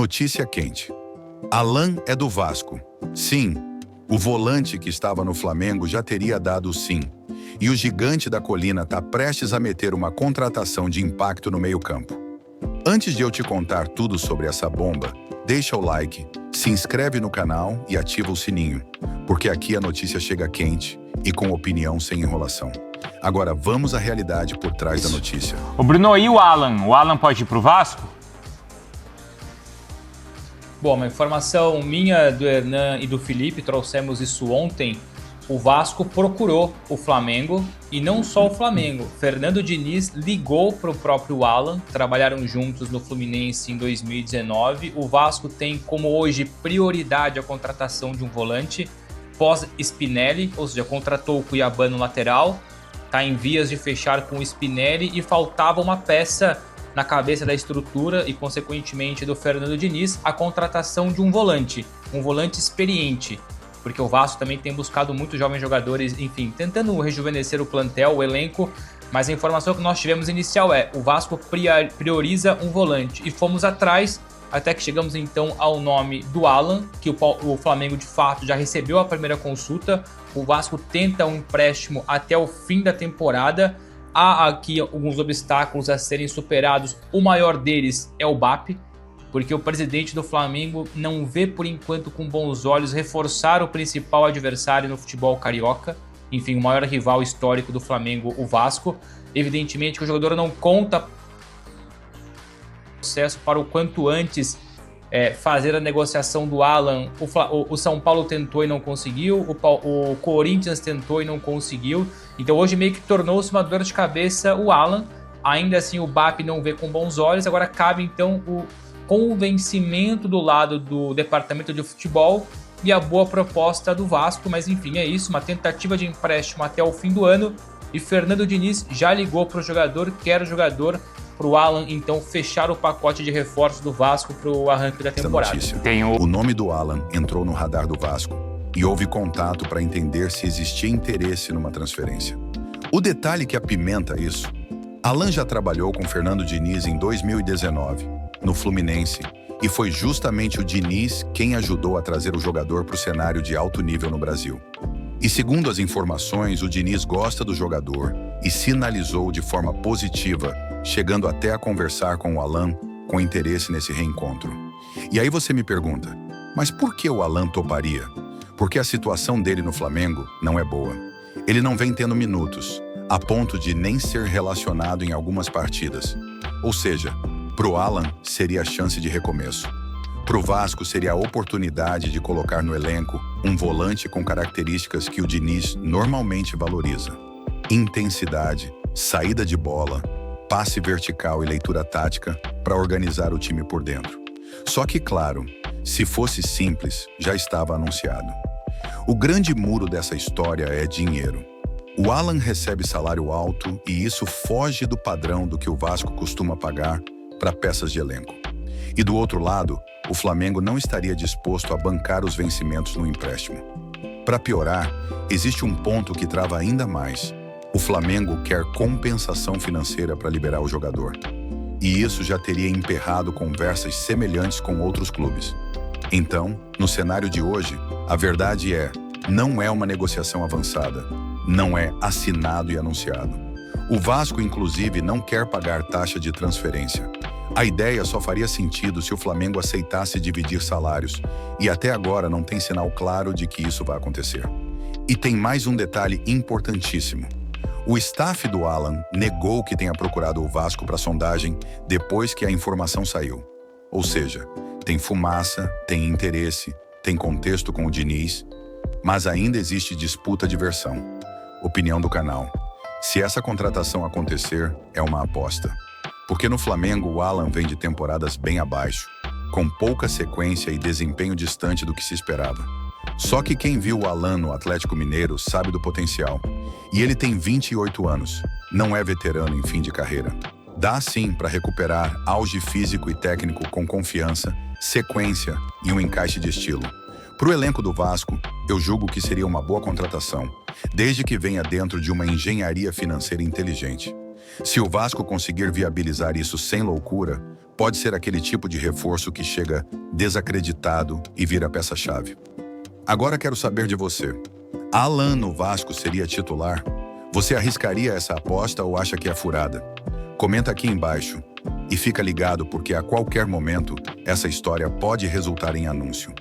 Notícia quente. Alan é do Vasco. Sim, o volante que estava no Flamengo já teria dado sim. E o gigante da colina está prestes a meter uma contratação de impacto no meio-campo. Antes de eu te contar tudo sobre essa bomba, deixa o like, se inscreve no canal e ativa o sininho, porque aqui a notícia chega quente e com opinião sem enrolação. Agora vamos à realidade por trás da notícia. Ô Bruno, e o Alan? O Alan pode ir pro Vasco? Bom, uma informação minha, do Hernan e do Felipe, trouxemos isso ontem. O Vasco procurou o Flamengo e não só o Flamengo. Fernando Diniz ligou para o próprio Alan, trabalharam juntos no Fluminense em 2019. O Vasco tem como hoje prioridade a contratação de um volante pós-Spinelli, ou seja, contratou o Cuiabá no lateral, está em vias de fechar com o Spinelli e faltava uma peça na cabeça da estrutura e, consequentemente, do Fernando Diniz, a contratação de um volante experiente, porque o Vasco também tem buscado muitos jovens jogadores, enfim, tentando rejuvenescer o plantel, o elenco, mas a informação que nós tivemos inicial é: o Vasco prioriza um volante, e fomos atrás, até que chegamos então ao nome do Alan, que o Flamengo de fato já recebeu a primeira consulta. O Vasco tenta um empréstimo até o fim da temporada. Há aqui alguns obstáculos a serem superados. O maior deles é o BAP, porque o presidente do Flamengo não vê por enquanto com bons olhos reforçar o principal adversário no futebol carioca. Enfim, o maior rival histórico do Flamengo, o Vasco. Evidentemente que o jogador não conta processo para o quanto antes fazer a negociação do Alan. O São Paulo tentou e não conseguiu, o Corinthians tentou e não conseguiu. Então hoje meio que tornou-se uma dor de cabeça o Alan. Ainda assim o BAP não vê com bons olhos. Agora cabe então o convencimento do lado do departamento de futebol e a boa proposta do Vasco. Mas enfim, é isso, uma tentativa de empréstimo até o fim do ano. E Fernando Diniz já ligou para o jogador, quer o jogador, para o Alan então fechar o pacote de reforços do Vasco para o arranque da temporada. O nome do Alan entrou no radar do Vasco e houve contato para entender se existia interesse numa transferência. O detalhe que apimenta isso: Alan já trabalhou com Fernando Diniz em 2019, no Fluminense, e foi justamente o Diniz quem ajudou a trazer o jogador para o cenário de alto nível no Brasil. E segundo as informações, o Diniz gosta do jogador e sinalizou de forma positiva, chegando até a conversar com o Alan com interesse nesse reencontro. E aí você me pergunta, mas por que o Alan toparia? Porque a situação dele no Flamengo não é boa. Ele não vem tendo minutos, a ponto de nem ser relacionado em algumas partidas. Ou seja, pro Alan seria a chance de recomeço. Pro Vasco seria a oportunidade de colocar no elenco um volante com características que o Diniz normalmente valoriza: intensidade, saída de bola, passe vertical e leitura tática para organizar o time por dentro. Só que, claro, se fosse simples, já estava anunciado. O grande muro dessa história é dinheiro. O Alan recebe salário alto e isso foge do padrão do que o Vasco costuma pagar para peças de elenco. E do outro lado, o Flamengo não estaria disposto a bancar os vencimentos no empréstimo. Para piorar, existe um ponto que trava ainda mais: o Flamengo quer compensação financeira para liberar o jogador. E isso já teria emperrado conversas semelhantes com outros clubes. Então, no cenário de hoje, a verdade não é uma negociação avançada, não é assinado e anunciado. O Vasco, inclusive, não quer pagar taxa de transferência. A ideia só faria sentido se o Flamengo aceitasse dividir salários, e até agora não tem sinal claro de que isso vai acontecer. E tem mais um detalhe importantíssimo: o staff do Alan negou que tenha procurado o Vasco para sondagem depois que a informação saiu. Ou seja, tem fumaça, tem interesse, tem contexto com o Diniz, mas ainda existe disputa de versão. Opinião do canal: se essa contratação acontecer, é uma aposta. Porque no Flamengo o Alan vem de temporadas bem abaixo, com pouca sequência e desempenho distante do que se esperava. Só que quem viu o Alan no Atlético Mineiro sabe do potencial. E ele tem 28 anos, não é veterano em fim de carreira. Dá sim para recuperar auge físico e técnico com confiança, sequência e um encaixe de estilo. Para o elenco do Vasco, eu julgo que seria uma boa contratação, desde que venha dentro de uma engenharia financeira inteligente. Se o Vasco conseguir viabilizar isso sem loucura, Pode ser aquele tipo de reforço que chega desacreditado e vira peça-chave. Agora quero saber de você. Alan no Vasco seria titular? Você arriscaria essa aposta ou acha que é furada? Comenta aqui embaixo. E fica ligado porque a qualquer momento essa história pode resultar em anúncio.